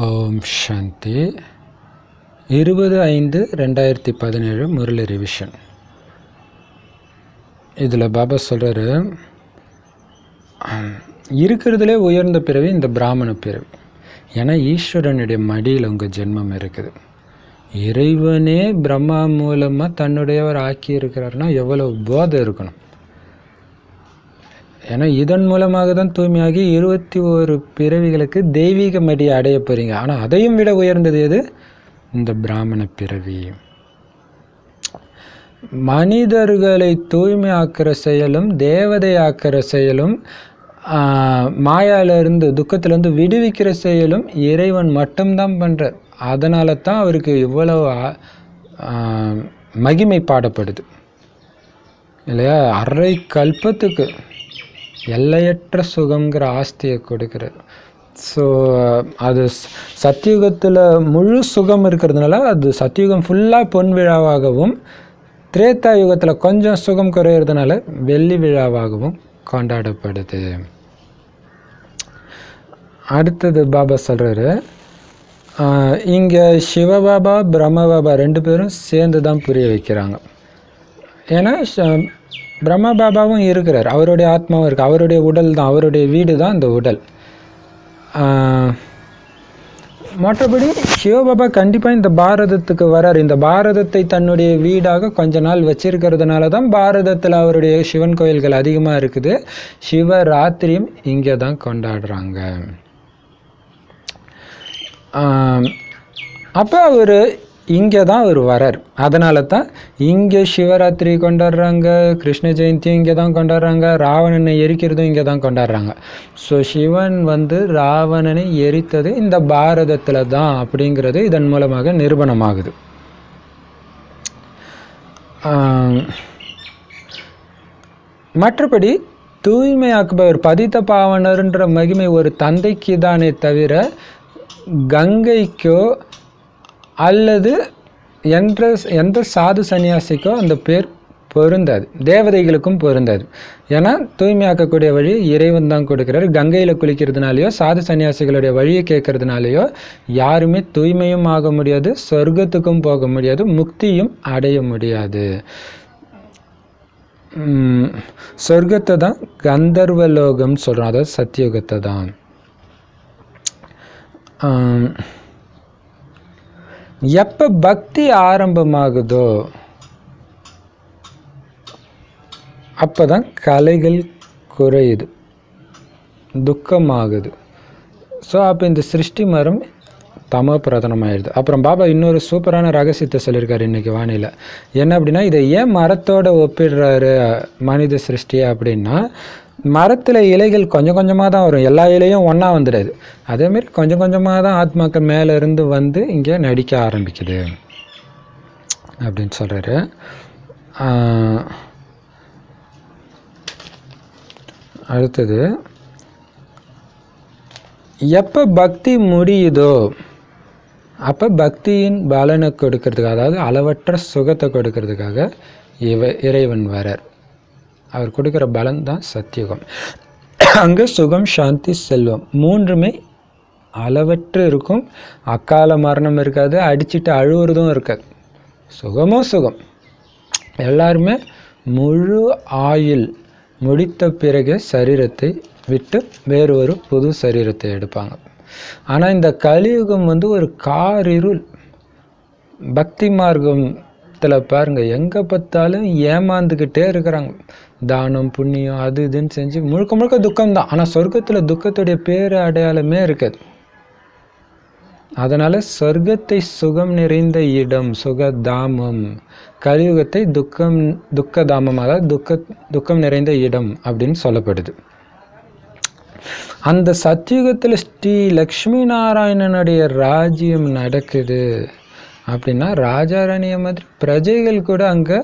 ஓம் சாந்தி 20/5/2017 Murali revision. இதில் பாபா சொல்கிறாரு, இருக்கிறதுலே உயர்ந்த பிறவி இந்த பிராமண பிறவி. ஏன்னா ஈஸ்வரனுடைய மடியில் உங்கள் ஜென்மம் இருக்குது. இறைவனே பிரம்மா மூலமாக தன்னுடையவர் ஆக்கி இருக்கிறாருன்னா எவ்வளோ போதை இருக்கணும். ஏன்னா இதன் மூலமாக தான் தூய்மையாகி 21 பிறவிகளுக்கு தெய்வீக மடியை அடைய போகிறீங்க. ஆனால் அதையும் விட உயர்ந்தது எது? இந்த பிராமண பிறவி. மனிதர்களை தூய்மையாக்குற செயலும் தேவதை ஆக்கிற செயலும் மாயாவிலிருந்து துக்கத்திலிருந்து விடுவிக்கிற செயலும் இறைவன் மட்டும்தான் பண்ணுறார். அதனால தான் அவருக்கு இவ்வளவு மகிமை பாடப்படுது இல்லையா? அரை கல்பத்துக்கு எல்லையற்ற சுகங்கிற ஆஸ்தியை கொடுக்கிறார். ஸோ அது சத்தியுகத்தில் முழு சுகம் இருக்கிறதுனால அது சத்தியுகம் ஃபுல்லாக பொன் விழாவாகவும், திரேதா யுகத்தில் கொஞ்சம் சுகம் குறையிறதுனால வெள்ளி விழாவாகவும் கொண்டாடப்படுது. அடுத்தது பாபா சொல்கிறாரு, இங்கே சிவபாபா பிரம்மபாபா 2 பேரும் சேர்ந்து தான் புரிய வைக்கிறாங்க. ஏன்னா பிரம்ம பாபாவும் இருக்கிறார், அவருடைய ஆத்மாவும் இருக்குது, அவருடைய உடல் தான், அவருடைய வீடு தான் இந்த உடல். மற்றபடி சிவபாபா கண்டிப்பாக இந்த பாரதத்துக்கு வரார். இந்த பாரதத்தை தன்னுடைய வீடாக கொஞ்ச நாள் வச்சிருக்கிறதுனால தான் பாரதத்தில் அவருடைய சிவன் கோயில்கள் அதிகமாக இருக்குது. சிவராத்திரியும் இங்கே தான் கொண்டாடுறாங்க. அப்போ அவர் இங்கே தான் அவர் வரார். அதனால தான் இங்கே சிவராத்திரி கொண்டாடுறாங்க, கிருஷ்ண ஜெயந்தியும் இங்கே தான் கொண்டாடுறாங்க, ராவணனை எரிக்கிறதும் இங்கே தான் கொண்டாடுறாங்க. ஸோ சிவன் ராவணனை எரித்தது இந்த பாரதத்தில் தான் அப்படிங்கிறது இதன் மூலமாக நிரூபணமாகுது. மற்றபடி தூய்மையாக்குபவர் பதித்த பாவனர்ன்ற மகிமை ஒரு தந்தைக்கு தானே தவிர கங்கைக்கோ அல்லது எந்த சாது சன்னியாசிக்கோ அந்த பேர் பொருந்தாது, தேவதைகளுக்கும் பொருந்தாது. ஏன்னா தூய்மையாக்கக்கூடிய வழி இறைவன் தான் கொடுக்கிறார். கங்கையில் குளிக்கிறதுனாலையோ சாது சன்னியாசிகளுடைய வழியை கேட்கறதுனாலையோ யாருமே தூய்மையும் ஆக முடியாது, சொர்க்கத்துக்கும் போக முடியாது, முக்தியும் அடைய முடியாது. சொர்க்கத்தை தான் கந்தர்வலோகம் சொல்கிறோம், அதாவது சத்தியுகத்தை தான். எப்போ பக்தி ஆரம்பமாகுதோ அப்போ தான் கலைகள் குறையுது, துக்கமாகுது. ஸோ அப்போ இந்த சிருஷ்டி மரம் தமோ பிரதானமாயிடுது. அப்புறம் பாபா இன்னொரு சூப்பரான ரகசியத்தை சொல்லியிருக்காரு இன்றைக்கி வானிலை. என்ன அப்படின்னா, இதை ஏன் மரத்தோடு ஒப்பிடுறாரு மனித சிருஷ்டியை அப்படின்னா, மரத்தில் இலைகள் கொஞ்சம் கொஞ்சமாக தான் வரும், எல்லா இலையும் ஒன்றா வந்துடாது. அதேமாரி கொஞ்சம் கொஞ்சமாக தான் ஆத்மாக்கள் மேலே இருந்து வந்து இங்கே நடிக்க ஆரம்பிக்குது அப்படின்னு சொல்கிறாரு. அடுத்தது, எப்போ பக்தி முடியுதோ அப்போ பக்தியின் பலனை கொடுக்கறதுக்காக, அதாவது அளவற்ற சுகத்தை கொடுக்கறதுக்காக இறைவன் வரார். அவர் கொடுக்குற பலன் தான் சத்தியுகம். அங்கே சுகம், சாந்தி, செல்வம் மூன்றுமே அளவற்று இருக்கும். அக்கால மரணம் இருக்காது, அடிச்சுட்டு அழுவுறதும் இருக்காது. சுகமோ சுகம். எல்லாருமே முழு ஆயுள் முடித்த பிறகு சரீரத்தை விட்டு வேறு ஒரு புது சரீரத்தை எடுப்பாங்க. ஆனால் இந்த கலியுகம் ஒரு காரிருள். பக்தி மார்க்கத்தில் பாருங்க, எங்கே பார்த்தாலும் ஏமாந்துக்கிட்டே இருக்கிறாங்க. தானம் புண்ணியம் அது இதுன்னு செஞ்சு முழுக்க முழுக்க துக்கம்தான். ஆனால் சொர்க்கத்தில் துக்கத்துடைய பேரு அடையாளமே இருக்காது. அதனால சொர்க்கத்தை சுகம் நிறைந்த இடம், சுகதாமம், கலியுகத்தை துக்கதாமம், அதாவது துக்கம் நிறைந்த இடம் அப்படின்னு சொல்லப்படுது. அந்த சத்தியுகத்தில் ஸ்ரீ லக்ஷ்மி நாராயணனுடைய ராஜ்யம் நடக்குது அப்படின்னா, ராஜாராணிய மாதிரி பிரஜைகள் கூட அங்கே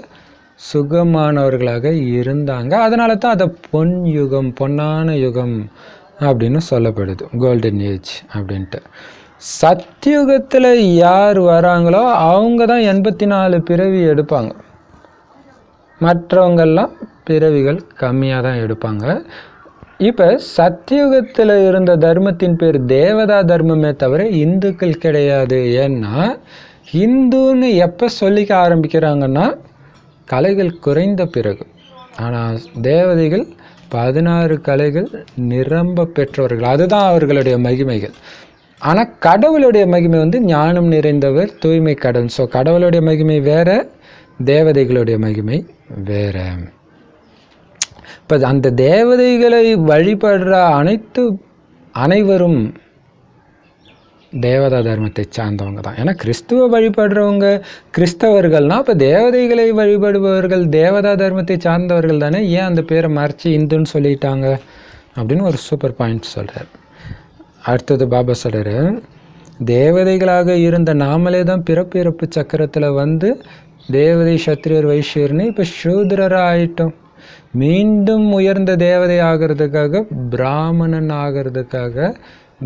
சுகமானவர்களாக இருந்தாங்க. அதனால தான் அதை பொன் யுகம், பொன்னான யுகம் அப்படின்னு சொல்லப்படுது, கோல்டன் ஏஜ் அப்படின்ட்டு. சத்தியுகத்தில் யார் வராங்களோ அவங்க தான் 84 பிறவி எடுப்பாங்க. மற்றவங்கெல்லாம் பிறவிகள் கம்மியாக தான் எடுப்பாங்க. இப்போ சத்தியுகத்தில் இருந்த தர்மத்தின் பேர் தேவதா தர்மமே தவிர இந்துக்கள் கிடையாது. ஏன்னா ஹிந்துன்னு எப்போ சொல்லிக்க ஆரம்பிக்கிறாங்கன்னா கலைகள் குறைந்த பிறகு. ஆனால் தேவதைகள் 16 கலைகள் நிரம்ப பெற்றவர்கள், அதுதான் அவர்களுடைய மகிமைகள். ஆனால் கடவுளுடைய மகிமை ஞானம் நிறைந்தவர், தூய்மை கடவுள். ஸோ கடவுளுடைய மகிமை வேற, தேவதைகளுடைய மகிமை வேற. இப்போ அந்த தேவதைகளை வழிபடுற அனைவரும் தேவதா தர்மத்தை சார்ந்தவங்க தான். ஏன்னா கிறிஸ்துவ வழிபடுறவங்க கிறிஸ்தவர்கள்னா அப்போ தேவதைகளை வழிபடுபவர்கள் தேவதா தர்மத்தை சார்ந்தவர்கள் தானே. ஏன் அந்த பேரை மறைச்சி இந்துன்னு சொல்லிட்டாங்க அப்படின்னு ஒரு சூப்பர் பாயிண்ட் சொல்கிறார். அடுத்தது பாபா சொல்கிறாரு, தேவதைகளாக இருந்த நாமளே தான் பிறப்பு சக்கரத்தில் தேவதை சத்திரியர் வைஷ்யர்னு இப்போ சூத்ரராக ஆயிட்டோம். மீண்டும் உயர்ந்த தேவதை ஆகிறதுக்காக, பிராமணன் ஆகிறதுக்காக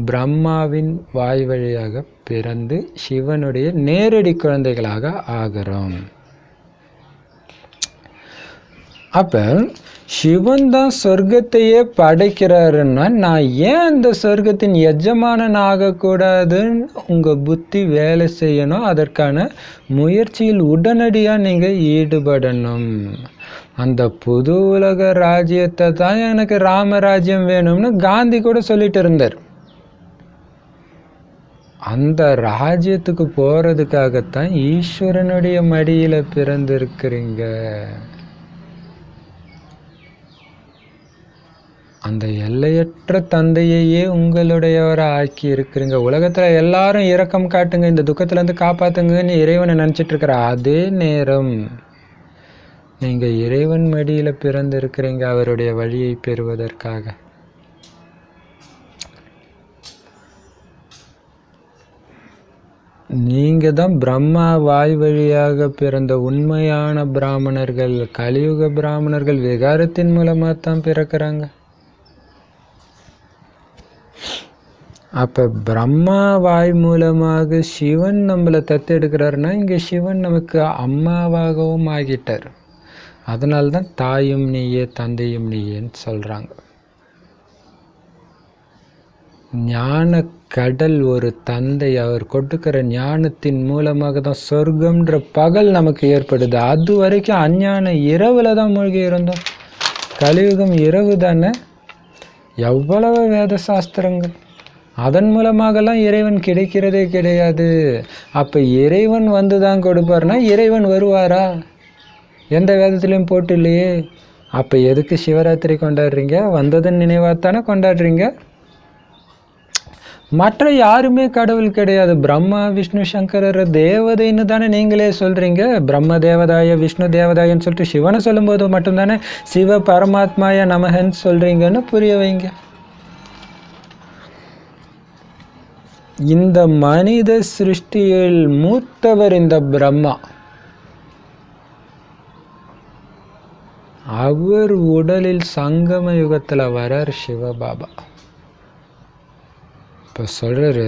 பிரம்மாவின் வாய் வழியாக பிறந்து சிவனுடைய நேரடி குழந்தைகளாக ஆகிறோம். அப்ப சிவன் தான் சொர்க்கத்தையே படைக்கிறாருன்னா நான் ஏன் அந்த சொர்க்கத்தின் எஜமானன் ஆகக்கூடாதுன்னு உங்க புத்தி வேலை செய்யணும். அதற்கான முயற்சியில் உடனடியாக நீங்க ஈடுபடணும். அந்த புது உலக ராஜ்யத்தை தான் எனக்கு ராமராஜ்யம் வேணும்னு காந்தி கூட சொல்லிட்டு இருந்தார். அந்த ராஜ்யத்துக்கு போறதுக்காகத்தான் ஈஸ்வரனுடைய மடியில பிறந்திருக்கிறீங்க. அந்த எல்லையற்ற தந்தையையே உங்களுடையவரை ஆக்கி இருக்கிறீங்க. உலகத்துல எல்லாரும் இரக்கம் காட்டுங்க, இந்த துக்கத்துல இருந்து காப்பாத்துங்கன்னு இறைவனை நினைச்சிட்டு இருக்கிற அதே நேரம் நீங்க இறைவன் மடியில பிறந்திருக்கிறீங்க அவருடைய வழியை பெறுவதற்காக. நீங்க தான் பிரம்மா வாய் வழியாக பிறந்த உண்மையான பிராமணர்கள். கலியுக பிராமணர்கள் விகாரத்தின் மூலமா தான் பிறக்கிறாங்க. அப்ப பிரம்மா வாய் மூலமாக சிவன் நம்மளை தத்தெடுக்கிறாருன்னா இங்க சிவன் நமக்கு அம்மாவாகவும் ஆகிட்டார். அதனால்தான் தாயும் நீயே தந்தையும் நீயேன்னு சொல்றாங்க. ஞான கடல் ஒரு தந்தை, அவர் கொடுக்கிற ஞானத்தின் மூலமாக தான் சொர்க்கம்ன்ற பகல் நமக்கு ஏற்படுது. அது வரைக்கும் அஞ்ஞான இரவுல தான் மூழ்கி இருந்தோம். கலியுகம் இரவு தானே. எவ்வளவு வேத சாஸ்திரங்கள், அதன் மூலமாகலாம் இறைவன் கிடைக்கிறதே கிடையாது. அப்ப இறைவன் தான் கொடுப்பார்னா இறைவன் வருவாரா? எந்த வேதத்திலையும் போட்டு இல்லையே. அப்ப எதுக்கு சிவராத்திரி கொண்டாடுறீங்க? வந்ததன் நினைவாத்தானே கொண்டாடுறீங்க. மற்ற யாருமே கடவுள் கிடையாது. பிரம்மா விஷ்ணு சங்கரர் தேவதைன்னு தானே நீங்களே சொல்றீங்க. பிரம்ம தேவதாய விஷ்ணு தேவதாயன்னு சொல்லிட்டு சிவனை சொல்லும்போது மட்டும்தானே சிவ பரமாத்மாய நமகன்னு சொல்றீங்கன்னு புரிய வைங்க. இந்த மனித சிருஷ்டியில் மூத்தவர் இந்த பிரம்மா. அவர் உடலில் சங்கம யுகத்துல வரார் சிவபாபா. இப்போ சொல்றாரு,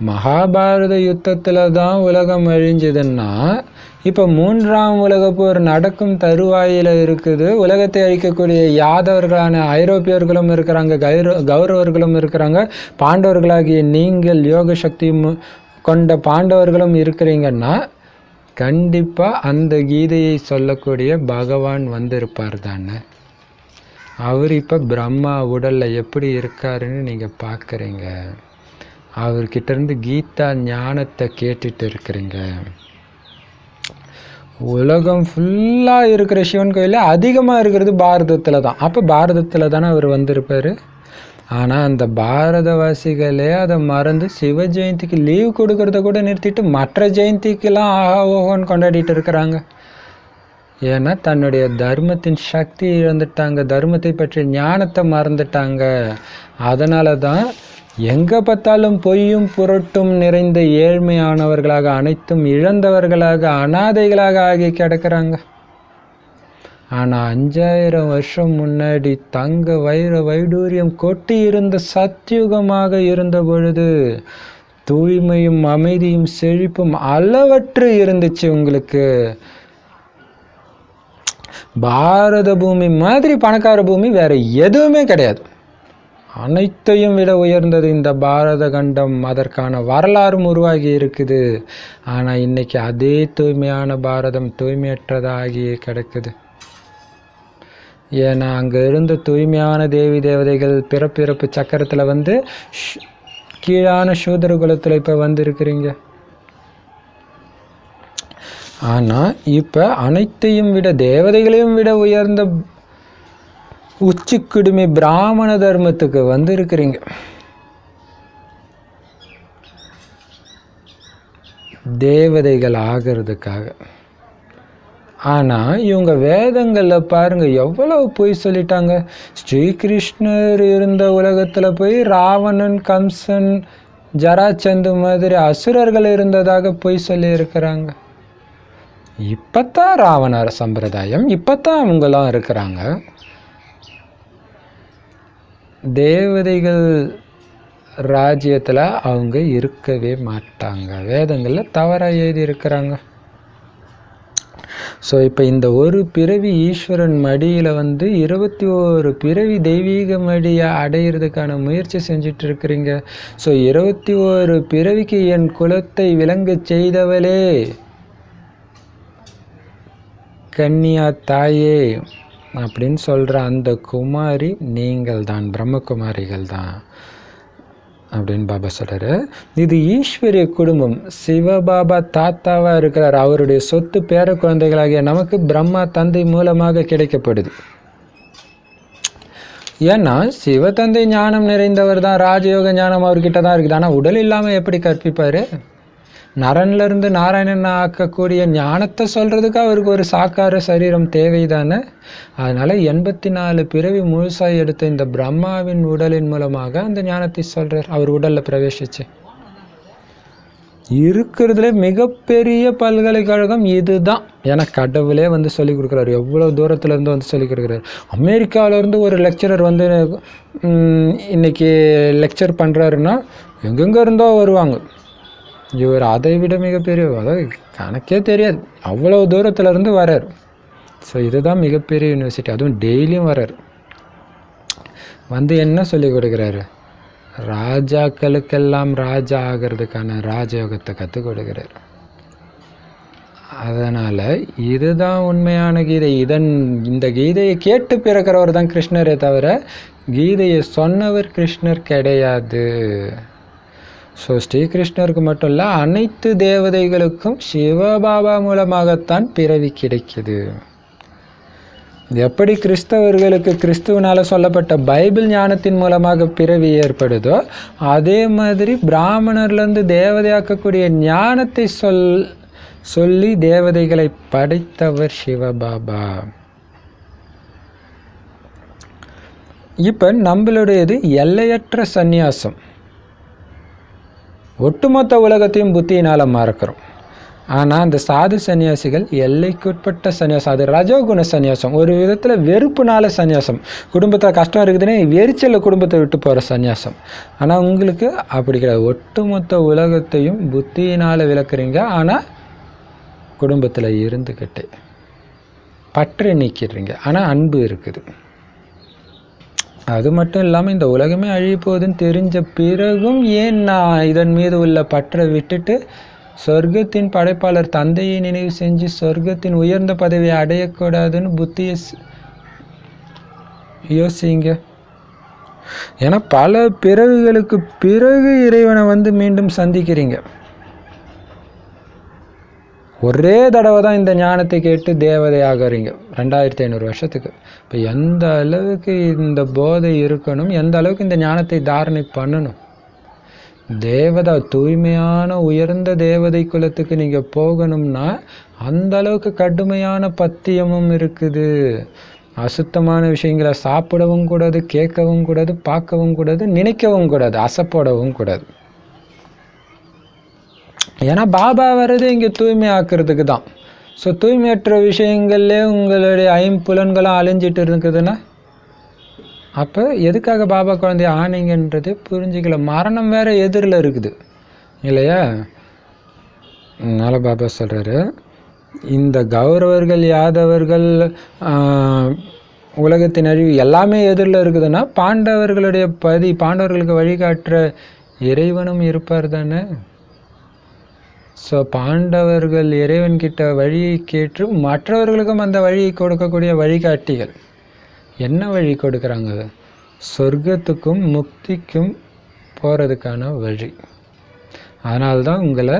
மகாபாரத யுத்தத்துல தான் உலகம் அழிஞ்சதுன்னா இப்போ 3ஆம் உலக போர் நடக்கும் தருவாயில இருக்குது. உலகத்தை அழிக்கக்கூடிய யாதவர்களான ஐரோப்பியர்களும் இருக்கிறாங்க, கௌரவர்களும் இருக்கிறாங்க, பாண்டவர்களாகிய நீங்கள் யோக சக்தி கொண்ட பாண்டவர்களும் இருக்கிறீங்கன்னா கண்டிப்பா அந்த கீதையை சொல்லக்கூடிய பகவான் வந்திருப்பார் தானே. அவர் இப்போ பிரம்மா உடல்ல எப்படி இருக்காருன்னு நீங்க பார்க்குறீங்க. அவர்கிட்ட இருந்து கீதா ஞானத்தை கேட்டுட்டு இருக்கிறீங்க. உலகம் ஃபுல்லா இருக்கிற சிவன் கோயில அதிகமா இருக்கிறது பாரதத்துல தான். அப்ப பாரதத்துல தானே அவர் வந்திருப்பாரு. ஆனா அந்த பாரதவாசிகளே அதை மறந்து சிவ ஜெயந்திக்கு லீவ் கொடுக்கறத கூட நிறுத்திட்டு மற்ற ஜெயந்திக்கெல்லாம் ஆஹா ஓஹோன்னு கொண்டாடிட்டு இருக்கிறாங்க. ஏன்னா தன்னுடைய தர்மத்தின் சக்தி இழந்துட்டாங்க, தர்மத்தை பற்றி ஞானத்தை மறந்துட்டாங்க. அதனால தான் எங்க பார்த்தாலும் பொய்யும் புரட்டும் நிறைந்த ஏழ்மையானவர்களாக, அனைத்தும் இழந்தவர்களாக, அனாதைகளாக ஆகி கிடக்கிறாங்க. ஆனா 5000 வருஷம் முன்னாடி தங்க வைர வைடூரியம் கொட்டி இருந்த சத்தியுகமாக இருந்த பொழுது தூய்மையும் அமைதியும் செழிப்பும் அளவற்று இருந்துச்சு. உங்களுக்கு பாரத பூமி மாதிரி பணக்கார பூமி வேற எதுவுமே கிடையாது. அனைத்தையும் விட உயர்ந்தது இந்த பாரத கண்டம். அதற்கான வரலாறும் உருவாகி இருக்குது. ஆனால் இன்னைக்கு அதே தூய்மையான பாரதம் தூய்மையற்றதாகி கிடக்குது. ஏன்னா அங்கே இருந்த தூய்மையான தேவி தேவதைகள் பிறப்பிறப்பு சக்கரத்தில் வந்து கீழான சூதர குலத்தில் இப்போ வந்திருக்கிறீங்க. ஆனால் இப்போ அனைத்தையும் விட தேவதைகளையும் விட உயர்ந்த உச்சி குடுமி பிராமண தர்மத்துக்கு வந்து இருக்கிறீங்க. தேவதைகள் ஆகிறதுக்காக. ஆனால் இவங்க வேதங்களில் பாருங்க எவ்வளவு பொய் சொல்லிட்டாங்க. ஸ்ரீகிருஷ்ணர் இருந்த உலகத்தில் போய் ராவணன், கம்சன், ஜராச்சந்து மாதிரி அசுரர்கள் இருந்ததாக பொய் சொல்லி இருக்கிறாங்க. இப்பத்தான் ராவணர் சம்பிரதாயம், இப்பத்தான் அவங்களாம் இருக்கிறாங்க. தேவதைகள் ராஜ்யத்தில் அவங்க இருக்கவே மாட்டாங்க. வேதங்களில் தவறாக எழுதி இருக்கிறாங்க. ஸோ இப்போ இந்த ஒரு பிறவி ஈஸ்வரன் மடியில் வந்து 21 பிறவி தெய்வீக மடியை அடையிறதுக்கான முயற்சி செஞ்சுட்டு இருக்கிறீங்க. ஸோ 21 பிறவிக்கு என் குலத்தை விளங்க செய்தவளே கன்னியா தாயே அப்படின்னு சொல்கிற அந்த குமாரி நீங்கள் தான், பிரம்மகுமாரிகள் தான் அப்படின்னு பாபா சொல்கிறாரு. இது ஈஸ்வரிய குடும்பம். சிவபாபா தாத்தாவாக இருக்கிறார். அவருடைய சொத்து பேர குழந்தைகளாகிய நமக்கு பிரம்மா தந்தை மூலமாக கிடைக்கப்படுது. ஏன்னா சிவ தந்தை ஞானம் நிறைந்தவர் தான், ராஜயோக ஞானம் அவர்கிட்ட தான் இருக்குது. ஆனால் உடல் இல்லாமல் எப்படி கற்பிப்பார்? நரன்லேருந்து நாராயணன் ஆக்கக்கூடிய ஞானத்தை சொல்கிறதுக்கு அவருக்கு ஒரு சாக்கார சரீரம் தேவைதானே. அதனால் 84 பிறவி முழுசாக எடுத்த இந்த பிரம்மாவின் உடலின் மூலமாக அந்த ஞானத்தை சொல்கிறார். அவர் உடலில் பிரவேசிச்சு இருக்கிறதுல மிகப்பெரிய பல்கலைக்கழகம் இதுதான். ஏன்னா கடவுளே வந்து சொல்லிக் கொடுக்குறாரு. எவ்வளோ தூரத்துலேருந்து வந்து சொல்லிக் கொடுக்குறாரு. அமெரிக்காவிலேருந்து ஒரு லெக்சரர் வந்து இன்னைக்கு லெக்சர் பண்ணுறாருன்னா எங்கெங்கே இருந்தோ வருவாங்க. இவர் அதை விட மிகப்பெரிய, அதாவது கணக்கே தெரியாது அவ்வளோ தூரத்துல இருந்து வர்றார். ஸோ இதுதான் மிகப்பெரிய யூனிவர்சிட்டி. அதுவும் டெய்லியும் வர்றார். வந்து என்ன சொல்லி கொடுக்குறாரு? ராஜாக்களுக்கெல்லாம் ராஜா ஆகிறதுக்கான ராஜயோகத்தை கற்றுக் கொடுக்குறாரு. அதனால் இதுதான் உண்மையான கீதை. இந்த கீதையை கேட்டு பிறக்கிறவர் தான் கிருஷ்ணரே தவிர கீதையை சொன்னவர் கிருஷ்ணர் கிடையாது. ஸோ ஸ்ரீகிருஷ்ணருக்கு மட்டும் இல்லை, அனைத்து தேவதைகளுக்கும் சிவபாபா மூலமாகத்தான் பிறவி கிடைக்குது. எப்படி கிறிஸ்தவர்களுக்கு கிறிஸ்துவனால சொல்லப்பட்ட பைபிள் ஞானத்தின் மூலமாக பிறவி ஏற்படுதோ, அதே மாதிரி பிராமணர்லேருந்து தேவதையாக்கக்கூடிய ஞானத்தை சொல்லி தேவதைகளை படைத்தவர் சிவபாபா. இப்போ நம்மளுடையது எல்லையற்ற சந்நியாசம். ஒட்டுமொத்த உலகத்தையும் புத்தியினால் மறக்கிறோம். ஆனால் அந்த சாது சன்னியாசிகள் எல்லைக்குட்பட்ட சன்னியாசம். அது ரஜோகுண சன்னியாசம். ஒரு விதத்தில் வெறுப்புனால சன்னியாசம். குடும்பத்தில் கஷ்டம் இருக்குதுன்னு வெறிச்சலில் குடும்பத்தை விட்டு போகிற சன்னியாசம். ஆனால் உங்களுக்கு அப்படி கிடையாது. ஒட்டுமொத்த உலகத்தையும் புத்தியினால் விளக்குறீங்க. ஆனால் குடும்பத்தில் இருந்துக்கிட்டு பற்றை நீக்கிடுறீங்க. ஆனால் அன்பு இருக்குது. அது மட்டும் இல்லாமல் இந்த உலகமே அழிய போகுதுன்னு தெரிஞ்ச பிறகும் ஏன் நான் இதன் மீது உள்ள பற்றை விட்டுட்டு சொர்க்கத்தின் படைப்பாளர் தந்தையை நினைவு செஞ்சு சொர்க்கத்தின் உயர்ந்த பதவியை அடையக்கூடாதுன்னு புத்தியை யோசிங்க. ஏன்னா பல பிறகுகளுக்கு பிறகு இறைவனை வந்து மீண்டும் சந்திக்கிறீங்க. ஒரே தடவை தான் இந்த ஞானத்தை கேட்டு தேவதை ஆகிறீங்க 2500 வருஷத்துக்கு. இப்போ எந்த அளவுக்கு இந்த போதை இருக்கணும், எந்த அளவுக்கு இந்த ஞானத்தை தாரணை பண்ணணும். தேவதா தூய்மையான உயர்ந்த தேவதை குலத்துக்கு நீங்கள் போகணும்னா அந்த அளவுக்கு கடுமையான பத்தியமும் இருக்குது. அசுத்தமான விஷயங்களை சாப்பிடவும் கூடாது, கேட்கவும் கூடாது, பார்க்கவும் கூடாது, நினைக்கவும் கூடாது, அசைப்படவும் கூடாது. ஏன்னா பாபா வர்றது இங்கே தூய்மை ஆக்கிறதுக்கு தான். ஸோ தூய்மையற்ற விஷயங்கள்லே உங்களுடைய ஐம்புலன்களும் அழிஞ்சிட்டு இருக்குதுன்னா அப்போ எதுக்காக பாபா குழந்தை ஆனீங்கன்றதே புரிஞ்சுக்கல. மரணம் வேற எதிரில் இருக்குது இல்லையா? அதனால் பாபா சொல்கிறாரு, இந்த கௌரவர்கள் யாதவர்கள் உலகத்தின் அழிவு எல்லாமே எதிரில் இருக்குதுன்னா பாண்டவர்களுடைய பாண்டவர்களுக்கு வழிகாட்டுற இறைவனும் இருப்பார் தானே. ஸோ பாண்டவர்கள் இறைவன்கிட்ட வழியை கேட்டு மற்றவர்களுக்கும் அந்த வழியை கொடுக்கக்கூடிய வழிகாட்டிகள். என்ன வழி கொடுக்குறாங்க? சொர்க்கத்துக்கும் முக்திக்கும் போகிறதுக்கான வழி. அதனால்தான் உங்களை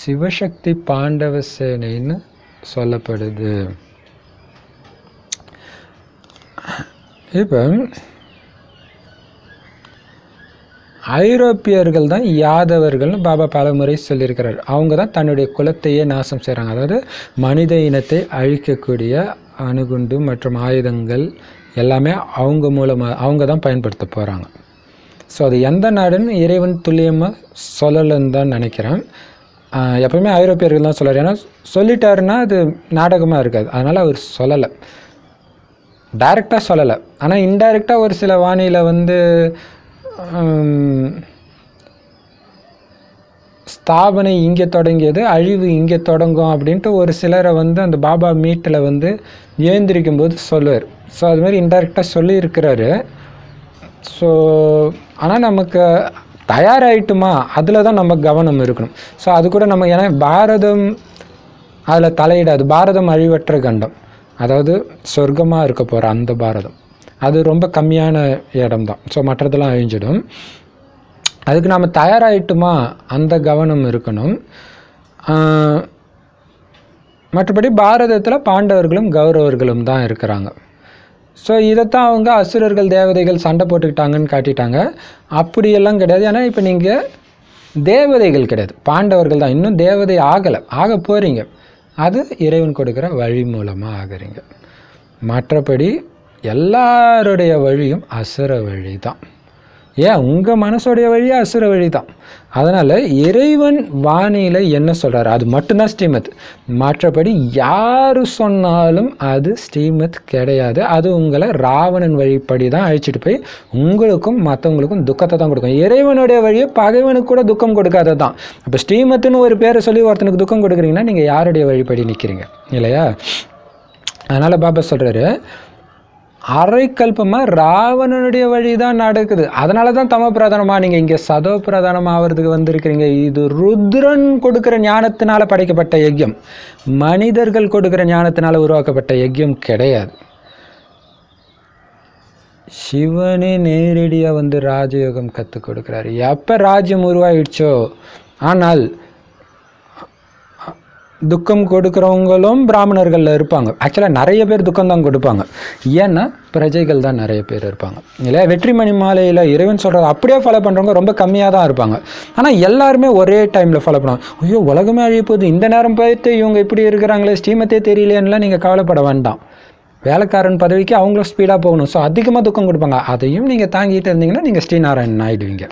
சிவசக்தி பாண்டவ சேனைன்னு சொல்லப்படுது. இப்போ ஐரோப்பியர்கள் தான் யாதவர்கள்னு பாபா பல முறை சொல்லியிருக்கிறார். அவங்க தான் தன்னுடைய குலத்தையே நாசம் செய்கிறாங்க. அதாவது மனித இனத்தை அழிக்கக்கூடிய அணுகுண்டு மற்றும் ஆயுதங்கள் எல்லாமே அவங்க மூலமாக அவங்க தான் பயன்படுத்த போகிறாங்க. ஸோ அது எந்த நாடுன்னு இறைவன் துல்லியமாக சொல்லலைன்னு தான் நினைக்கிறேன். எப்பவுமே ஐரோப்பியர்கள் தான் சொல்கிறார். ஏன்னா சொல்லிட்டாருன்னா அது நாடகமாக இருக்காது. அதனால் அவர் சொல்லலை, டைரெக்டாக சொல்லலை. ஆனால் இன்டைரக்டாக ஒரு சில வானியில் வந்து ஸ்தாபனை இங்கே தொடங்கியது, அழிவு இங்கே தொடங்கும் அப்படின்ட்டு ஒரு சிலரை வந்து அந்த பாபா மீட்டில் வந்து ஏந்திரிக்கும் போது சொல்லுவார். ஸோ அது மாதிரி இன்டைரக்டாக சொல்லியிருக்கிறாரு. ஸோ ஆனால் நமக்கு தயாராகிட்டுமா அதில் தான் நம்ம கவனம் இருக்கணும். ஸோ அது கூட நம்ம ஏன்னா பாரதம் அதில் தலையிடாது. பாரதம் அழிவற்ற கண்டம், அதாவது சொர்க்கமாக இருக்க போகிற அந்த பாரதம் அது ரொம்ப கம்மியான இடம் தான். ஸோ மற்றதெல்லாம் அழிஞ்சிடும். அதுக்கு நாம் தயாராகிட்டுமா அந்த கவனம் இருக்கணும். மற்றபடி பாரதத்தில் பாண்டவர்களும் கௌரவர்களும் தான் இருக்கிறாங்க. ஸோ இதைத்தான் அவங்க அசுரர்கள் தேவதைகள் சண்டை போட்டுக்கிட்டாங்கன்னு காட்டிட்டாங்க. அப்படியெல்லாம் கிடையாது. ஏன்னா இப்போ நீங்கள் தேவதைகள் கிடையாது, பாண்டவர்கள் தான். இன்னும் தேவதை ஆக போகிறீங்க. அது இறைவன் கொடுக்குற வழி மூலமாக ஆகிறீங்க. மற்றபடி எல்லாருடைய வழியும் அசுர வழி தான். ஏன் உங்கள் மனசோடைய வழியே அசுர வழி தான். அதனால் இறைவன் வாணியில் என்ன சொல்கிறார் அது மட்டும்தான் ஸ்ரீமத். மற்றபடி யார் சொன்னாலும் அது ஸ்ரீமத் கிடையாது. அது உங்களை ராவணன் வழிப்படி தான் அழிச்சிட்டு போய் உங்களுக்கும் மற்றவங்களுக்கும் துக்கத்தை தான் கொடுக்கும். இறைவனுடைய வழியை பகைவனுக்கு கூட துக்கம் கொடுக்காது தான். இப்போ ஸ்ரீமத்துன்னு ஒரு பேரை சொல்லி ஒருத்தனுக்கு துக்கம் கொடுக்குறீங்கன்னா நீங்கள் யாருடைய வழிப்படி நிற்கிறீங்க இல்லையா? அதனால் பாபா சொல்கிறாரு, அரைக்கல்பமாக ராவணனுடைய வழி தான் நடக்குது. அதனால தான் தம பிரதானமாக நீங்கள் இங்கே சதோ பிரதானமாக ஆகிறதுக்கு வந்திருக்கிறீங்க. இது ருத்ரன் கொடுக்குற ஞானத்தினால படைக்கப்பட்ட யஜ்யம், மனிதர்கள் கொடுக்குற ஞானத்தினால உருவாக்கப்பட்ட யஜ்யம் கிடையாது. சிவனே நேரடியாக வந்து ராஜயோகம் கற்றுக் கொடுக்குறாரு. எப்போ ராஜ்யம் உருவாயிடுச்சோ. ஆனால் துக்கம் கொடுக்குறவங்களும் பிராமணர்களில் இருப்பாங்க. ஆக்சுவலாக நிறைய பேர் துக்கம் தான் கொடுப்பாங்க. ஏன்னா பிரஜைகள் தான் நிறைய பேர் இருப்பாங்க இல்லையா? வெற்றிமணி மாலையில் இறைவன் சொல்கிறது அப்படியே ஃபாலோ பண்ணுறவங்க ரொம்ப கம்மியாக தான் இருப்பாங்க. ஆனால் எல்லாருமே ஒரே டைமில் ஃபாலோ பண்ணுவாங்க. ஐயோ உலகமே அழிய போகுது, இந்த நேரம் பார்த்து இவங்க இப்படி இருக்கிறாங்களே, ஸ்ரீமத்தே தெரியலேன்னுலாம் நீங்கள் கவலைப்பட வேண்டாம். வேலைக்காரன் பதவிக்கு அவங்களும் ஸ்பீடாக போகணும். ஸோ அதிகமாக துக்கம் கொடுப்பாங்க. அதையும் நீங்கள் தாங்கிட்டு இருந்தீங்கன்னா நீங்கள் ஸ்ரீநாராயணன் ஆகிடுவீங்க.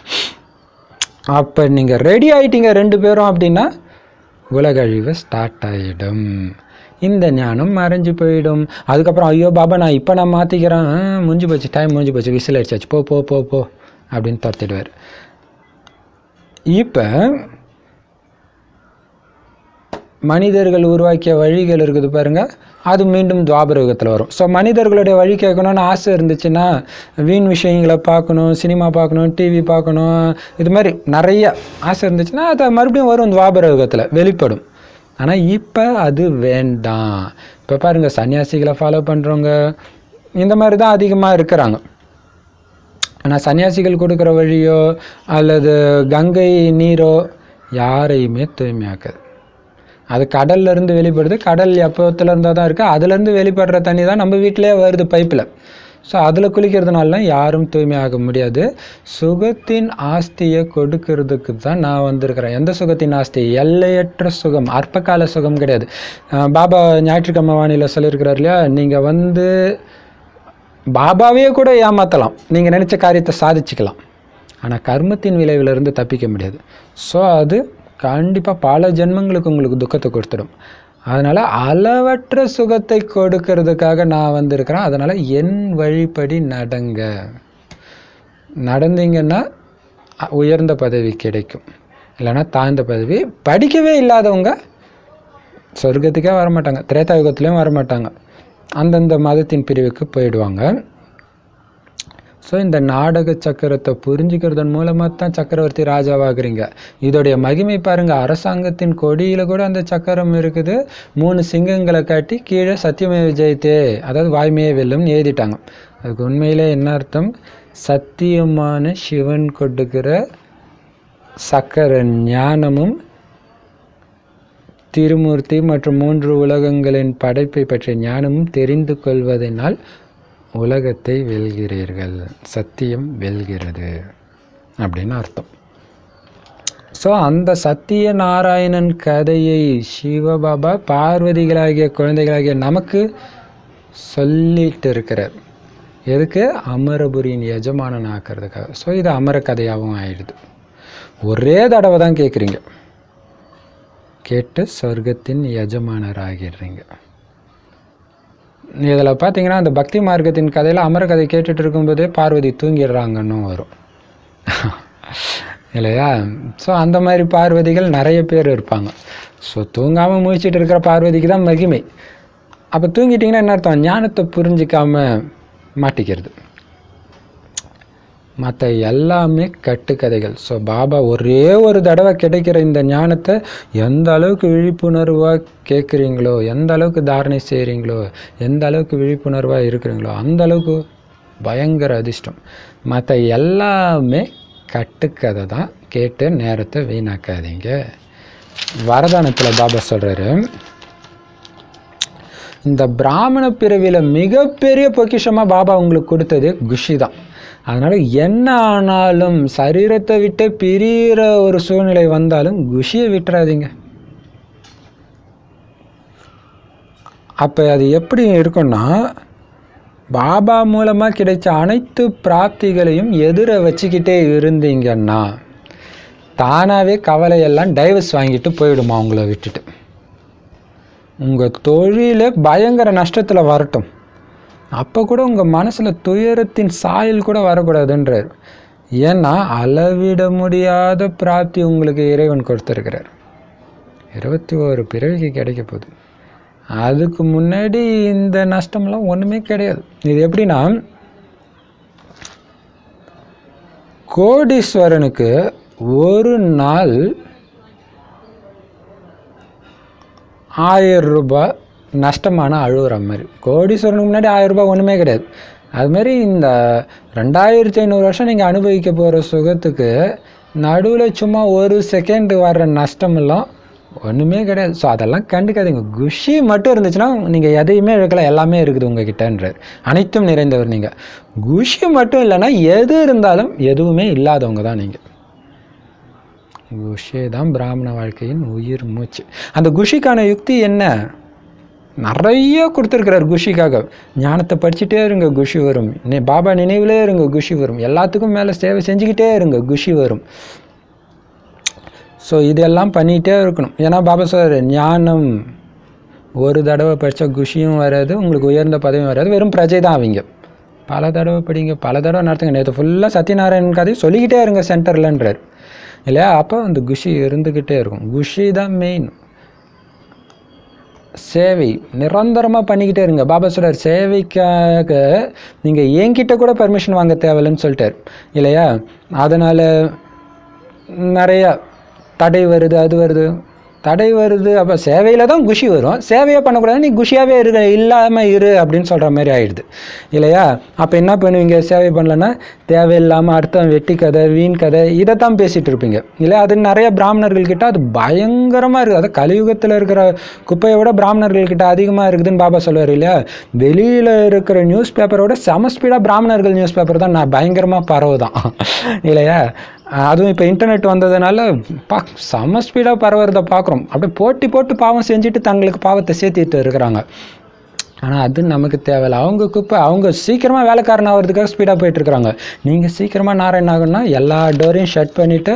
அப்போ நீங்கள் ரெடி ஆகிட்டீங்க 2 பேரும் அப்படின்னா உலக அழிவு ஸ்டார்ட் ஆகிடும். இந்த ஞானம் மறைஞ்சு போயிடும். அதுக்கப்புறம் ஐயோ பாபா நான் மாற்றிக்கிறேன், முடிஞ்சு போச்சு, டைம் முடிஞ்சு போச்சு, விசில் அடிச்சாச்சு, போ போ போ போ அப்படின்னு துரத்திடுவார். இப்போ மனிதர்கள் உருவாக்கிய வழிகள் இருக்குது பாருங்கள், அது மீண்டும் துவாபர யுகத்தில் வரும். ஸோ மனிதர்களுடைய வழி கேட்கணும்னு ஆசை இருந்துச்சுன்னா வீண் விஷயங்களை பார்க்கணும், சினிமா பார்க்கணும், டிவி பார்க்கணும், இது மாதிரி நிறைய ஆசை இருந்துச்சுன்னா அதை மறுபடியும் வரும், துவாபர யுகத்தில் வெளிப்படும். ஆனால் இப்போ அது வேண்டாம். இப்போ பாருங்கள், சன்னியாசிகளை ஃபாலோ பண்ணுறவங்க இந்த மாதிரி தான் அதிகமாக இருக்கிறாங்க. ஆனால் சன்னியாசிகள் கொடுக்குற வழியோ அல்லது கங்கை நீரோ யாரையுமே தூய்மையாக்காது. அது கடல்லேருந்து வெளிப்படுது. கடல் எப்போத்துல இருந்தால் தான் இருக்குது. அதுலேருந்து வெளிப்படுற தண்ணி தான் நம்ம வீட்டிலே வருது பைப்பில். ஸோ அதில் குளிக்கிறதுனாலாம் யாரும் தூய்மையாக முடியாது. சுகத்தின் ஆஸ்தியை கொடுக்கறதுக்கு தான் நான் வந்திருக்கிறேன். எந்த சுகத்தின் ஆஸ்தி? எல்லையற்ற சுகம், அற்பகால சுகம் கிடையாது. பாபா ஞாயிற்றுக்கிழமை வாணியில் சொல்லியிருக்கிறார் இல்லையா, நீங்கள் வந்து பாபாவே கூட ஏமாற்றலாம், நீங்கள் நினச்ச காரியத்தை சாதிச்சுக்கலாம். ஆனால் கர்மத்தின் விளைவிலிருந்து தப்பிக்க முடியாது. ஸோ அது கண்டிப்பாக பல ஜென்மங்களுக்கு உங்களுக்கு துக்கத்தை கொடுத்துடும். அதனால் அளவற்ற சுகத்தை கொடுக்கறதுக்காக நான் வந்திருக்கிறேன். அதனால் என் வழிப்படி நடந்தீங்கன்னா உயர்ந்த பதவி கிடைக்கும், இல்லைன்னா தாழ்ந்த பதவி. படிக்கவே இல்லாதவங்க சொர்க்கத்துக்கே வரமாட்டாங்க, திரேதா யுகத்துலேயும் வரமாட்டாங்க. அந்தந்த மதத்தின் பிரிவுக்கு போயிடுவாங்க. ஸோ இந்த நாடக சக்கரத்தை புரிஞ்சுக்கிறதன் மூலமாக தான் சக்கரவர்த்தி ராஜாவாகிறீங்க. இதோடைய மகிமை பாருங்க, அரசாங்கத்தின் கொடியில் கூட அந்த சக்கரம் இருக்குது. 3 சிங்கங்களை காட்டி கீழே சத்தியமேவ ஜெயத்தே, அதாவது வாய்மையை வெல்லும்னு எழுதிட்டாங்க. அதுக்கு உண்மையிலே என்ன அர்த்தம்? சத்தியமான சிவன் கொடுக்கிற சக்கர ஞானமும் திருமூர்த்தி மற்றும் 3 உலகங்களின் படைப்பை பற்றிய ஞானமும் தெரிந்து கொள்வதனால் உலகத்தை வெல்கிறீர்கள், சத்தியம் வெல்கிறது அப்படின்னு அர்த்தம். ஸோ அந்த சத்தியநாராயணன் கதையை சிவபாபா பார்வதிகளாகிய குழந்தைகளாகிய நமக்கு சொல்லிட்டு இருக்கிறார். எதுக்கு? அமரபுரியின் எஜமானன் ஆக்கிறதுக்காக. ஸோ இது அமர கதையாகவும் ஆயிடுது. ஒரே தடவை தான் கேட்குறீங்க, கேட்டு சொர்க்கத்தின் எஜமானர் ஆகிடுறீங்க. இதில் பார்த்தீங்கன்னா அந்த பக்தி மார்க்கத்தின் கதையில் அமர கதை கேட்டுட்டு இருக்கும்போதே பார்வதி தூங்கிடுறாங்கன்னு வரும் இல்லையா? ஸோ அந்த மாதிரி பார்வதிகள் நிறைய பேர் இருப்பாங்க. ஸோ தூங்காமல் முழிச்சிட்டு இருக்கிற பார்வதிக்கு தான் மகிமை. அப்போ தூங்கிட்டிங்கன்னா என்ன அர்த்தம்? ஞானத்தை புரிஞ்சிக்காம மாட்டிக்கிறது. மற்ற எல்லாமே கட்டுக்கதைகள். ஸோ பாபா ஒரே ஒரு தடவை கிடைக்கிற இந்த ஞானத்தை எந்த அளவுக்கு விழிப்புணர்வாக கேட்குறீங்களோ, எந்த அளவுக்கு தாரணை செய்கிறீங்களோ, எந்த அளவுக்கு விழிப்புணர்வாக இருக்கிறீங்களோ அந்த அளவுக்கு பயங்கர அதிர்ஷ்டம். மற்ற எல்லாமே கட்டுக்கதை தான். கேட்டு நேரத்தை வீணாக்காதீங்க. வரதானத்தில் பாபா சொல்கிறாரு, இந்த பிராமண பிறவியில் மிகப்பெரிய பொக்கிஷமாக பாபா உங்களுக்கு கொடுத்தது குஷி தான். அதனால் என்ன ஆனாலும் சரீரத்தை விட்டு பிரிகிற ஒரு சூழ்நிலை வந்தாலும் குஷியை விட்டுறாதீங்க. அப்போ அது எப்படி இருக்குன்னா, பாபா மூலமாக கிடைச்ச அனைத்து பிராப்திகளையும் எதிர வச்சுக்கிட்டே இருந்தீங்கன்னா தானாகவே கவலையெல்லாம் டைவர்ஸ் வாங்கிட்டு போயிடுமா உங்களை விட்டுட்டு. உங்கள் தொழிலே பயங்கர நஷ்டத்தில் வரட்டும், அப்போ கூட உங்கள் மனசில் துயரத்தின் சாயல் கூட வரக்கூடாதுன்றார். ஏன்னா அளவிட முடியாத பிராப்தி உங்களுக்கு இறைவன் கொடுத்துருக்கிறார். 21 பிறவிக்கு கிடைக்க போகுது. அதுக்கு முன்னாடி இந்த நஷ்டம்லாம் ஒன்றுமே கிடையாது. இது எப்படின்னா, கோடீஸ்வரனுக்கு ஒரு நாள் 1000 ரூபாய் நஷ்டமான அழுகிற மாதிரி. கோடீஸ்வரனுக்கு முன்னாடி 1000 ரூபாய் ஒன்றுமே கிடையாது. அதுமாரி இந்த 2500 வருஷம் நீங்கள் அனுபவிக்க போகிற சுகத்துக்கு நடுவில் சும்மா ஒரு செகண்ட் வர்ற நஷ்டமெல்லாம் ஒன்றுமே கிடையாது. ஸோ அதெல்லாம் கண்டுக்காதீங்க. குஷி மட்டும் இருந்துச்சுன்னா நீங்கள் எதையுமே இழக்கலாம், எல்லாமே இருக்குது உங்ககிட்டன்றார். அனைத்தும் நிறைந்தவர் நீங்கள். குஷி மட்டும் இல்லைன்னா எது இருந்தாலும் எதுவுமே இல்லாதவங்க தான் நீங்கள். குஷி தான் பிராமண வாழ்க்கையின் உயிர் மூச்சு. அந்த குஷிக்கான யுக்தி என்ன? நிறைய கொடுத்துருக்கிறார் குஷிக்காக. ஞானத்தை படிச்சுட்டே இருங்க, குஷி வரும். பாபா நினைவிலே இருங்க, குஷி வரும். எல்லாத்துக்கும் மேலே சேவை செஞ்சுக்கிட்டே இருங்க, குஷி வரும். ஸோ இதெல்லாம் பண்ணிகிட்டே இருக்கணும். ஏன்னா பாபா சொல்றாரு, ஞானம் ஒரு தடவை படித்தா குஷியும் வராது, உங்களுக்கு உயர்ந்த பதவியும் வராது, வெறும் பிரஜை தான் ஆவீங்க. பல தடவை படிங்க, பல தடவை நடத்துங்க. நேற்று ஃபுல்லாக சத்யநாராயணன் கதையை சொல்லிக்கிட்டே இருங்க சென்டர்லன்றார் இல்லையா? அப்போ அந்த குஷி இருந்துக்கிட்டே இருக்கும். குஷி தான் மெயின். சேவை நிரந்தரமாக பண்ணிக்கிட்டே இருங்க. பாபா சொல்றார், சேவைக்காக நீங்கள் என்கிட்ட கூட பர்மிஷன் வாங்க தேவையில்லைன்னு சொல்லிட்டார் இல்லையா? அதனால் நிறையா தடை வருது, அது வருது, தடை வருது. அப்போ சேவையில் தான் குஷி வரும். சேவையே பண்ணக்கூடாது, நீ குஷியாகவே இல்லாமல் இரு அப்படின்னு சொல்கிற மாதிரி ஆயிடுது இல்லையா? அப்போ என்ன பண்ணுவீங்க? சேவை பண்ணலன்னா தேவையில்லாமல் அர்த்தம் வெட்டி கதை, வீண் கதை, இதைத்தான் பேசிகிட்டு இருப்பீங்க இல்லையா? அது நிறைய பிராமணர்கள்கிட்ட அது பயங்கரமாக இருக்குது. அது கலியுகத்தில் இருக்கிற குப்பையை விட பிராமணர்கள்கிட்ட அதிகமாக இருக்குதுன்னு பாபா சொல்லுவார் இல்லையா? வெளியில் இருக்கிற நியூஸ் பேப்பரோட செம ஸ்பீடாக பிராமணர்கள் நியூஸ் பேப்பர் தான் நான் பயங்கரமாக பரவுதான் இல்லையா? அதுவும் இப்போ இன்டர்நெட் வந்ததுனால செம ஸ்பீடாக பரவுறதை பார்க்குறோம். அப்படியே போட்டி போட்டு பாவம் செஞ்சுட்டு தங்களுக்கு பாவத்தை சேர்த்திட்டு இருக்கிறாங்க. ஆனால் அது நமக்கு தேவையில்லை. அவங்க குப்பை, அவங்க சீக்கிரமாக வேலைக்காரன் ஆகிறதுக்காக ஸ்பீடாக போயிட்டுருக்குறாங்க. நீங்கள் சீக்கிரமாக நாராயண் ஆகணும்னா எல்லா டோரையும் ஷட் பண்ணிவிட்டு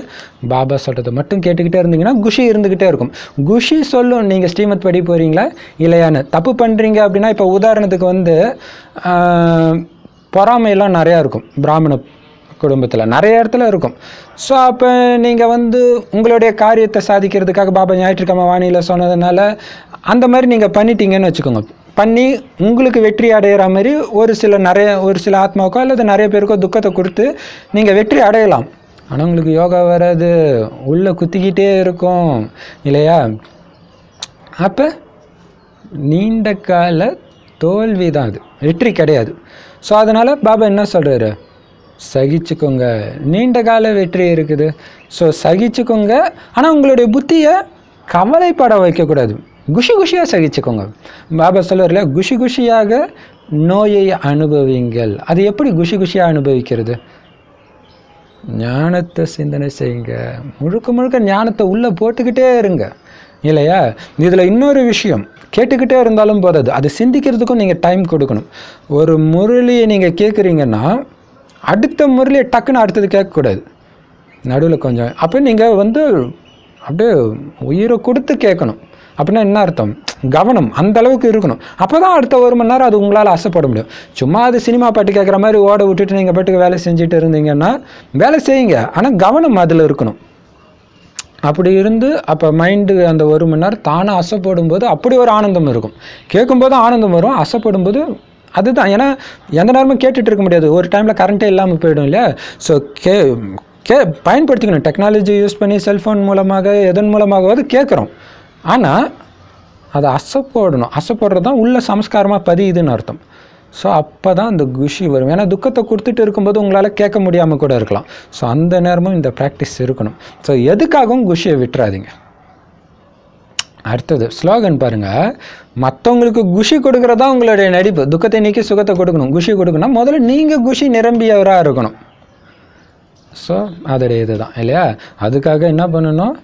பாபா சொல்கிறத மட்டும் கேட்டுக்கிட்டே இருந்தீங்கன்னா குஷி இருந்துக்கிட்டே இருக்கும். குஷி சொல்லும் நீங்கள் ஸ்ரீமத் படி போகிறீங்களா இல்லையான்னு. தப்பு பண்ணுறீங்க அப்படின்னா, இப்போ உதாரணத்துக்கு பொறாமையெல்லாம் நிறையா இருக்கும் பிராமண குடும்பத்தில், நிறைய இடத்துல இருக்கும். ஸோ அப்போ நீங்கள் உங்களுடைய காரியத்தை சாதிக்கிறதுக்காக பாபா ஞாயிற்றுக்கிழமை வாணியில் சொன்னதுனால அந்த மாதிரி நீங்கள் பண்ணிட்டீங்கன்னு வச்சுக்கோங்க. பண்ணி உங்களுக்கு வெற்றி அடைகிற மாதிரி ஒரு சில ஆத்மாவுக்கோ அல்லது நிறைய பேருக்கோ துக்கத்தை கொடுத்து நீங்கள் வெற்றி அடையலாம். ஆனால் உங்களுக்கு யோகா வராது, உள்ளே குத்திக்கிட்டே இருக்கும் இல்லையா? அப்போ நீண்ட கால தோல்வி தான், அது வெற்றி கிடையாது. ஸோ அதனால் பாபா என்ன சொல்கிறாரு, சகிச்சுக்கோங்க, நீண்ட கால வெற்றி இருக்குது. ஸோ சகிச்சுக்கோங்க, ஆனால் உங்களுடைய புத்தியை கவலைப்பட வைக்கக்கூடாது, குஷியாக சகிச்சுக்கோங்க. பாபா சொல்லுவார் இல்லையா, குஷியாக நோயை அனுபவிங்கள். அது எப்படி குஷியாக அனுபவிக்கிறது? ஞானத்தை சிந்தனை செய்யுங்க, முழுக்க ஞானத்தை உள்ளே போட்டுக்கிட்டே இருங்க இல்லையா? இதில் இன்னொரு விஷயம், கேட்டுக்கிட்டே இருந்தாலும் போதாது, அது சிந்திக்கிறதுக்கும் நீங்கள் டைம் கொடுக்கணும். ஒரு முரளியை நீங்கள் கேட்குறீங்கன்னா அடுத்த முரளியை டக்குன்னு அடுத்தது கேட்கக்கூடாது, நடுவில் கொஞ்சம். அப்போ நீங்கள் அப்படியே உயிரை கொடுத்து கேட்கணும். அப்படின்னா என்ன அர்த்தம்? கவனம் அந்த அளவுக்கு இருக்கணும். அப்போ தான் அடுத்த 1 மணி நேரம் அது உங்களால் ஆசைப்பட முடியும். சும்மா அது சினிமா பாட்டு கேட்குற மாதிரி ஓட விட்டுட்டு நீங்கள் பாட்டுக்கு வேலை செஞ்சுட்டு இருந்தீங்கன்னா வேலை செய்யுங்க, ஆனால் கவனம் அதில் இருக்கணும். அப்படி இருந்து அப்போ மைண்டு அந்த 1 மணி நேரம் தானாக அசைப்படும் போது அப்படி ஒரு ஆனந்தம் இருக்கும். கேட்கும்போது ஆனந்தம் வரும், அசைப்படும் போது அதுதான். ஏன்னா எந்த நேரமும் கேட்டுட்டு இருக்க முடியாது, ஒரு டைமில் கரண்ட்டே இல்லாமல் போயிடும் இல்லையா? ஸோ பயன்படுத்திக்கணும். டெக்னாலஜி யூஸ் பண்ணி செல்ஃபோன் மூலமாக எதன் மூலமாகவாது கேட்குறோம், ஆனால் அதை அசைப்போடுறது தான் உள்ள சமஸ்காரமாக பதியுதுன்னு அர்த்தம். ஸோ அப்போ தான் அந்த குஷி வரும். ஏன்னா துக்கத்தை கொடுத்துட்டு இருக்கும்போது உங்களால் கேட்க முடியாமல் கூட இருக்கலாம். ஸோ அந்த நேரமும் இந்த ப்ராக்டிஸ் இருக்கணும். ஸோ எதுக்காகவும் குஷியை விட்டுறாதீங்க. அடுத்தது ஸ்லோகன் பாருங்கள், மற்றவங்களுக்கு குஷி கொடுக்குறதா உங்களுடைய நடிப்பு. துக்கத்தை நீக்கி சுகத்தை கொடுக்கணும், குஷி கொடுக்கணும். முதல்ல நீங்கள் குஷி நிரம்பியவராக இருக்கணும். ஸோ அதோடைய இது தான் இல்லையா? அதுக்காக என்ன பண்ணணும்?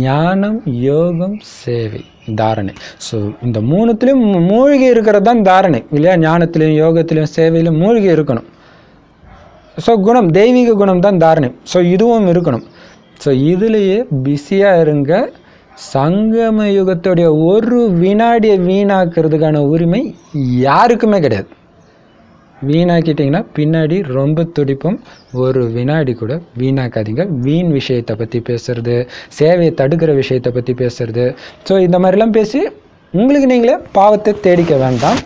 ஞானம், யோகம், சேவை, தாரணை. ஸோ இந்த 3த்துலேயும் மூழ்கி இருக்கிறது தான் தாரணை இல்லையா? ஞானத்திலையும் யோகத்திலையும் சேவையிலும் மூழ்கி இருக்கணும். ஸோ குணம், தெய்வீக குணம் தான் தாரணை. ஸோ இதுவும் இருக்கணும். ஸோ இதுலேயே பிஸியாக இருங்க. சங்கம யுகத்துடைய ஒரு வினாடியை வீணாக்கிறதுக்கான உரிமை யாருக்குமே கிடையாது. வீணாக்கிட்டிங்கன்னா பின்னாடி ரொம்ப துடிப்போம். ஒரு வினாடி கூட வீணாக்காதீங்க. வீண் விஷயத்தை பற்றி பேசுறது, சேவையை தடுக்கிற விஷயத்தை பற்றி பேசுறது, ஸோ இந்த மாதிரிலாம் பேசி உங்களுக்கு நீங்களே பாவத்தை தேடிக்க வேண்டாம்.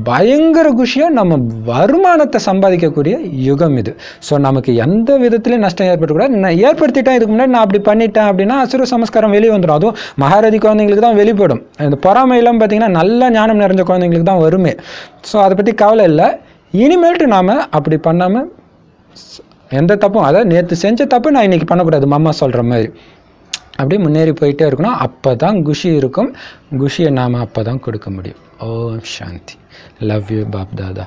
பயங்கர குஷியாக நம்ம வருமானத்தை சம்பாதிக்கக்கூடிய யுகம் இது. ஸோ நமக்கு எந்த விதத்துலையும் நஷ்டம் ஏற்படக்கூடாது. நான் ஏற்படுத்திட்டேன், இதுக்கு முன்னாடி நான் அப்படி பண்ணிட்டேன் அப்படின்னா அசுர சமஸ்காரம் வெளியே வந்துடும். அதுவும் மகாரதி குழந்தைங்களுக்கு தான் வெளிப்படும். இந்த பொறாமையெல்லாம் பார்த்தீங்கன்னா நல்ல ஞானம் நிறைஞ்ச குழந்தைங்களுக்கு தான் வருமே. ஸோ அதை பற்றி கவலை இல்லை. இனிமேல்ட்டு நாம் அப்படி பண்ணாமல் எந்த தப்பும், அதாவது நேற்று செஞ்ச தப்பு நான் இன்றைக்கி பண்ணக்கூடாது, மாமா சொல்கிற மாதிரி அப்படியே முன்னேறி போயிட்டே இருக்கணும். அப்போ தான் குஷி இருக்கும். குஷியை நாம் அப்போ தான் கொடுக்க முடியும். ஓம் சாந்தி. Love you Bap Dada.